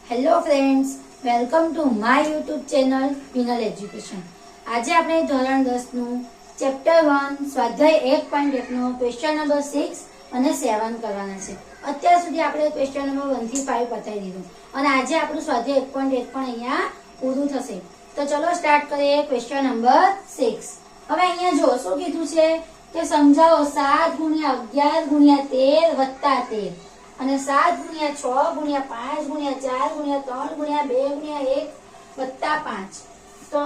Hello friends, welcome to my YouTube channel penal education. આજે આપણે ધોરણ 10 નું ચેપ્ટર 1 સ્વાધ્યાય 1.1 નો ક્વેશ્ચન નંબર 6 અને 7 કરવાના છે। અત્યાર સુધી આપણે ક્વેશ્ચન નંબર 1 થી 5 પતાવી દીધું અને આજે આપણું સ્વાધ્યાય 1.1 પણ અહીંયા પૂરું થશે। તો ચલો સ્ટાર્ટ કરીએ ક્વેશ્ચન નંબર 6। હવે અહીંયા જો શું કીધું છે કે સમજાવો 7 * 11 * 13 + 13 અને 7 * 6 * 5 * 4 * 3 * 2 * 1 + 5 તો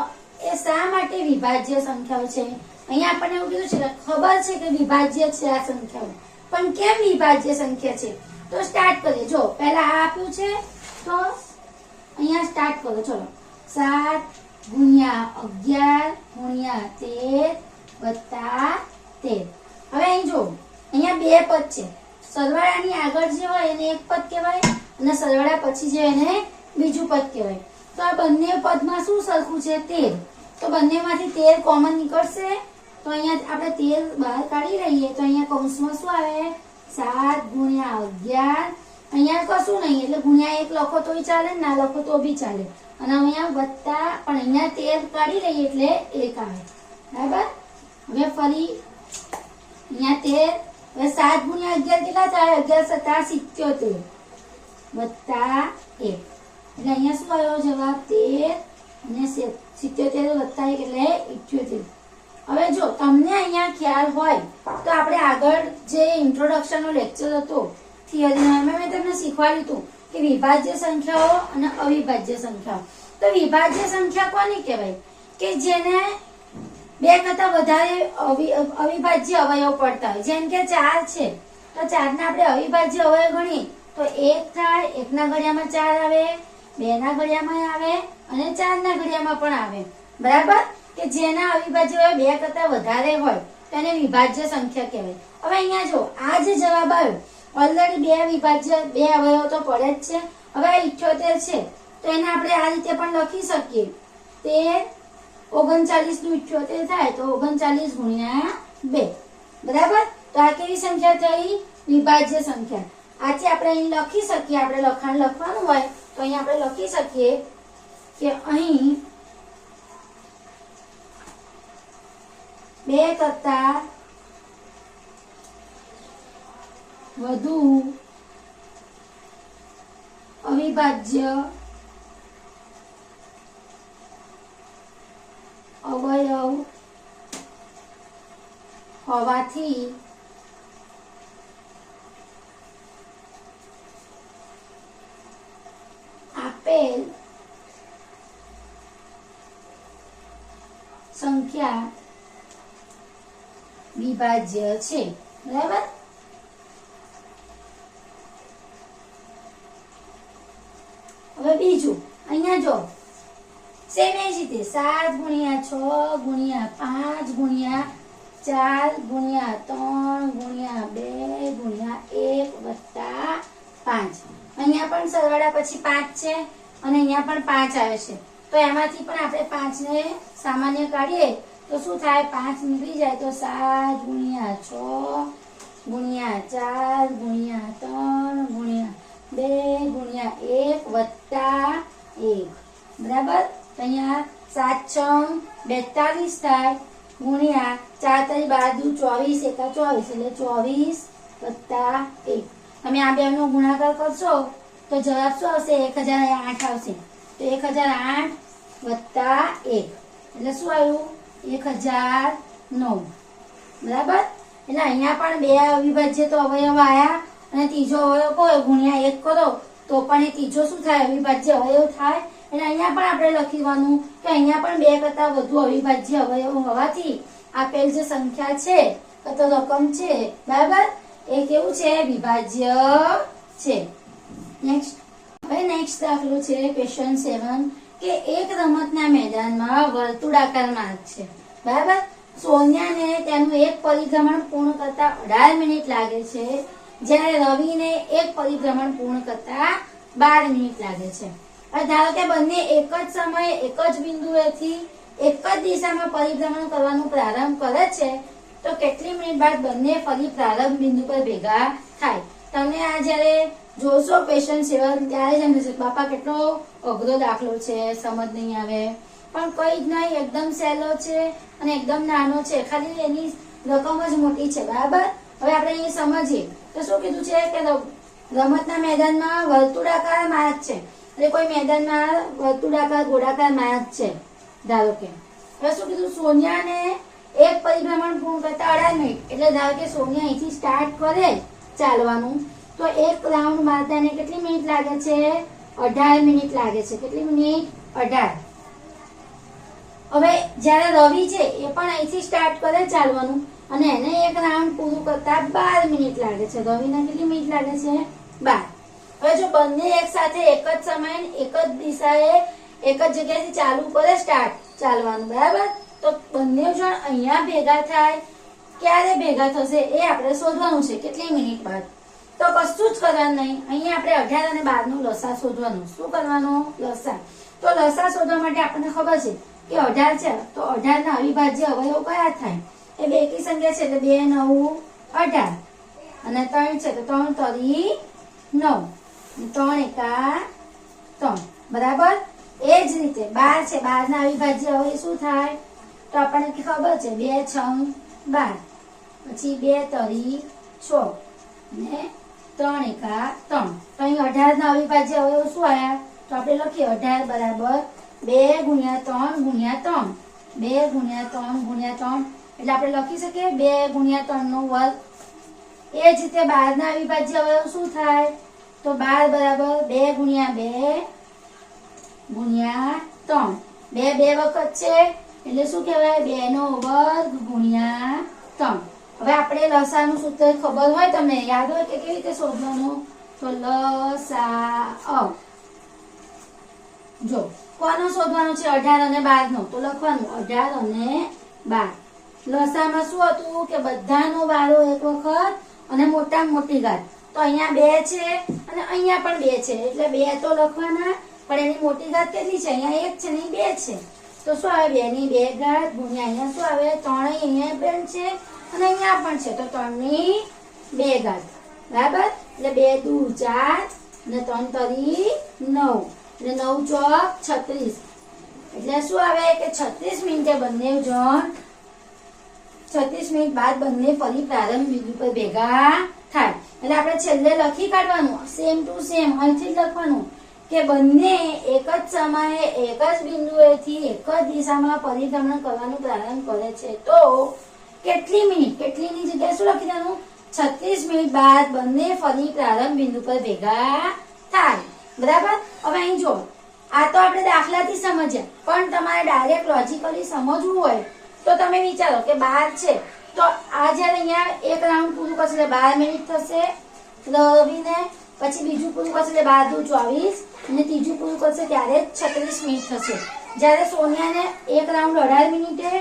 એ શા માટે વિભાજ્ય સંખ્યાઓ છે? અહીંયા આપણને એવું કીધું છે ખબર છે કે વિભાજ્ય છે આ સંખ્યાઓ, પણ કેમ વિભાજ્ય સંખ્યા છે? તો સ્ટાર્ટ કરીએ। જો પહેલા આ આપ્યું છે તો અહીંયા સ્ટાર્ટ કરો। ચલો 7 * 11 * 13 + 13। હવે અહીં જો અહીંયા બે પદ છે, સરવાળાની આગળ જે હોય એને એક પદ કહેવાય અને સરવાળા પછી જે એને બીજું પદ કહેવાય। તો આ બંને પદમાં શું સરખું છે? 13। તો બંનેમાંથી 13 કોમન નીકળશે તો અહીંયા આપણે 13 બહાર કાઢી લઈએ તો અહીંયા કૌંસમાં શું આવે? 7 * 11। અહીંયા કશું નહીં એટલે ગુણ્યા 1 લખો તોય ચાલે, ના લખો તો બી ચાલે, અને અહીંયા વત્તા પણ અહીંયા 13 કાઢી લઈએ એટલે 1 આવે, બરાબર। હવે ફરી અહીંયા 13 હવે 7 * 11 કેટલા થાય? 11 * 7 = 77 વત્તા 1 એટલે અહીંયા શું આવ્યો જવાબ? 13 અને 77 વત્તા 1 એટલે 78। હવે જો તમને અહીંયા ખ્યાલ હોય તો આપણે આગળ જે ઇન્ટ્રોડક્શન નો લેક્ચર હતો થિયરીમાં મેં તમને શીખવાડ્યું હતું કે વિભાજ્ય સંખ્યાઓ અને અવિભાજ્ય સંખ્યાઓ। તો વિભાજ્ય સંખ્યા કોની કહેવાય? કે જેને બે કરતા વધારે અવિભાજ્ય અવયવ પડતા હોય। જેમ કે 4 છે તો 4 ના આપણે અવિભાજ્ય અવયવ ગણીએ તો 1 થાય, 1 ના ઘડિયામાં 4 આવે, 2 ના ઘડિયામાં આવે અને 4 ના ઘડિયામાં પણ આવે, બરાબર। કે જેના અવિભાજ્ય અવયવ બે કરતા વધારે હોય તેને વિભાજ્ય સંખ્યા કહેવાય। હવે અહીંયા જો આ જે જવાબ આવ્યો ઓલરેડી બે અવયવ તો પડે જ છે। હવે 78 છે તો એને આપણે આ રીતે પણ લખી શકીએ, 39 નું 78 થાય તો 39 × 2, બરાબર। તો આ કેવી સંખ્યા થઈ? વિભાજ્ય સંખ્યા। આજે આપણે અહીં લખી શકીએ, આપણે લખાણ લખવાનું હોય તો અહીં આપણે લખી શકીએ કે અહીં 2 કરતા વધુ અવિભાજ્ય અવયવ હોવાથી આપેલ સંખ્યા વિભાજ્ય છે, બરાબર। હવે બીજું અહીંયા જો સેમ એ જ રીતે 7 * 6 * 5 * 4 * 3 * 2 * 1 + 5 અહીંયા પણ સરવાળા પછી 5 છે અને અહીંયા પણ 5 આવે છે તો એમાંથી પણ આપણે 5 ને સામાન્ય કાઢીએ તો શું થાય? 5 નીકળી જાય તો 7 * 6 * 4 * 3 * 2 * 1 બરાબર। તો અહીંયા 7 × 6 = 42 થાય ગુણ્યા 4 × 12 = 24 = 24 એટલે 24 + 1। તમે આ બેનો ગુણાકાર કરશો તો જવાબ શું આવશે? 1008 આવશે। તો 1008 + 1 એટલે શું આવ્યું? 1009, બરાબર। એટલે અહીંયા પણ બે અવિભાજ્ય તો અવયવ આયા અને ત્રીજો અવયવ કોઈ ગુણ્યા 1 કરો તો પણ એ ત્રીજો શું થાય? અવિભાજ્ય અવયવ થાય। એટલે અહીંયા પણ આપણે લખવાનું કે અહીંયા પણ બે કરતા વધુ અવિભાજ્ય અવયવ હોવાથી આપેલ જે સંખ્યા છે તો રકમ છે, બરાબર, એ કેવું છે? વિભાજ્ય છે। નેક્સ્ટ દાખલો છે ક્વેશ્ચન 7 કે એક રમતના મેદાનમાં વર્તુળાકાર માર્ગ છે, બરાબર। સોનિયાને તેનું એક પરિભ્રમણ પૂર્ણ કરતા 18 મિનિટ લાગે છે, જ્યારે રવિને એક પરિભ્રમણ પૂર્ણ કરતા 12 મિનિટ લાગે છે। ધારો કે બંને એક જ સમયે એક જ બિંદુએથી એક જ દિશામાં પરિભ્રમણ કરવાનું પ્રારંભ કરે છે તો કેટલી મિનિટ બાદ બંને ફરી પ્રારંભ બિંદુ પર ભેગા થાય? તમને આ જ્યારે જોશો ક્વેશ્ચન 7 ત્યારે જ એમ થશે બાપા કેટલો અઘરો દાખલો છે, સમજ નહીં આવે, પણ કઈ જ નહીં, એકદમ સહેલો છે અને એકદમ નાનો છે, ખાલી એની રકમ જ મોટી છે, બરાબર. હવે આપણે અહીં સમજીએ તો શું કીધું છે કે રમતના મેદાનમાં વર્તુળાકાર માર્ગ છે, એટલે કોઈ મેદાનમાં વર્તુળાકાર ગોળાકાર માર્ગ છે ધારો કે. હવે શું કીધું, સોનિયાને એક પરિભ્રમણ પૂર્ણ કરતા 18 મિનિટ, એટલે ધારો કે સોનિયા અહીંથી સ્ટાર્ટ કરે ચાલવાનું તો એક રાઉન્ડ મારતા એને કેટલી મિનિટ લાગે છે? 18 મિનિટ લાગે છે. કેટલી મિનિટ? 18. હવે જ્યારે રવિ છે એ પણ અહીંથી સ્ટાર્ટ કરે ચાલવાનું અને એને એક રાઉન્ડ પૂરું કરતા 12 મિનિટ લાગે છે. રવિને કેટલી મિનિટ લાગે છે? 12. હવે જો બંને એક સાથે એક જ સમયે એક જ દિશાએ એક જ જગ્યાએથી ચાલુ કરે સ્ટાર્ટ ચાલવાનું, બરાબર, તો બંને જણ અહીંયા ભેગા થાય, ક્યારે ભેગા થશે એ આપણે શોધવાનું છે, કેટલી મિનિટ બાદ. તો કશું જ કરવાનું નહીં, અહીંયા આપણે 18 અને 12 નું લસા શોધવાનું. શું કરવાનું? લસા. તો લસા શોધવા માટે આપણને ખબર છે કે 18 છે તો 18 ના અવિભાજ્ય અવયવ કયા થાય? એ બે કી સંખ્યા છે એટલે 2 9 18 અને 3 છે તો 3 તરી 9 3 એકા 3, બરાબર. એ જ રીતે 12 છે, 12 ના અવિભાજ્ય અવયવ શું થાય? તો આપણને ખબર છે 2 6 12, પછી 2 તરી 6 ને 3 એકા 3. તો અહીં 18 ના અવિભાજ્ય અવયવ શું આવ્યા? તો આપણે લખીએ 18 બરાબર 2 ગુણ્યા 3 ગુણ્યા 3, 2 ગુણ્યા 3 ગુણ્યા 3, એટલે આપણે લખી શકીએ 2 ગુણ્યા 3 નો વર્ગ. એ જ રીતે 12 ના અવિભાજ્ય અવયવ શું થાય? તો 12 બરાબર 2 ગુણ્યા 2 ગુણ્યા 3, 2 બે વખત છે એટલે શું કહેવાય? 2 નો વર્ગ ગુણ્યા 3. હવે આપણે લસાનું સૂત્ર ખબર હોય, તમને યાદ હોય કે કેવી રીતે શોધવાનું? તો લસા જો કોનો શોધવાનો છે? 18 અને 12 નો. તો લખવાનું 18 અને 12. લસામાં શું હતું કે બધાનો વારો એક વખત અને મોટામાં મોટી ઘાત. તો અહીંયા 2 છે અને અહીંયા પણ 2 છે એટલે 2 તો લખવાના, પણ એની મોટી ઘાત કેટલી છે? અહીંયા 1 છે ને 2 છે, તો શું આવે? 2 ની 2 ઘાત ગુણ્યા અહીંયા શું આવે? 3 અહીંયા પણ છે અને અહીંયા પણ છે તો 3 ની 2 ઘાત, બરાબર. એટલે 2 દુ 4 અને 3 તરી 9 એટલે 9 ચોક 36, એટલે શું આવે કે 36 મિનિટે બંને જણ 36 મિનિટ બાદ બંને ફરી પ્રારંભ બિંદુ પર ભેગા થાય. એટલે આપણે છેલ્લે લખી કાઢવાનું સેમ ટુ સેમ, અહીંથી જ લખવાનું કે બંને એક જ સમયે એક જ બિંદુએથી એક જ દિશામાં પરિભ્રમણ કરવાનું પ્રારંભ કરે છે તો કેટલી મિનિટ? કેટલીની જગ્યાએ શું લખી દેવાનું? 36 મિનિટ બાદ બંને ફરી પ્રારંભ બિંદુ પર ભેગા થાય, બરાબર. હવે અહીં જો આ તો આપણે દાખલાથી સમજ્યા, પણ તમારે ડાયરેક્ટ લોજિકલી સમજવું હોય તો તમે વિચારો કે 12 છે તો આ જ્યારે અહીંયા એક રાઉન્ડ પૂરું કરશે એટલે 12 મિનિટ થશે રવિને, પછી બીજું પૂરું કરશે એટલે 12 દુ 24 અને ત્રીજું પૂરું કરશે ત્યારે 36 મિનિટ થશે. જ્યારે સોનિયાને એક રાઉન્ડ 18 મિનિટે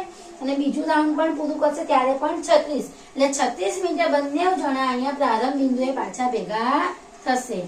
અને બીજું રાઉન્ડ પણ પૂરું કરશે ત્યારે પણ 36, એટલે 36 મિનિટે બંને જણા અહીંયા પ્રારંભ બિંદુએ પાછા ભેગા થશે.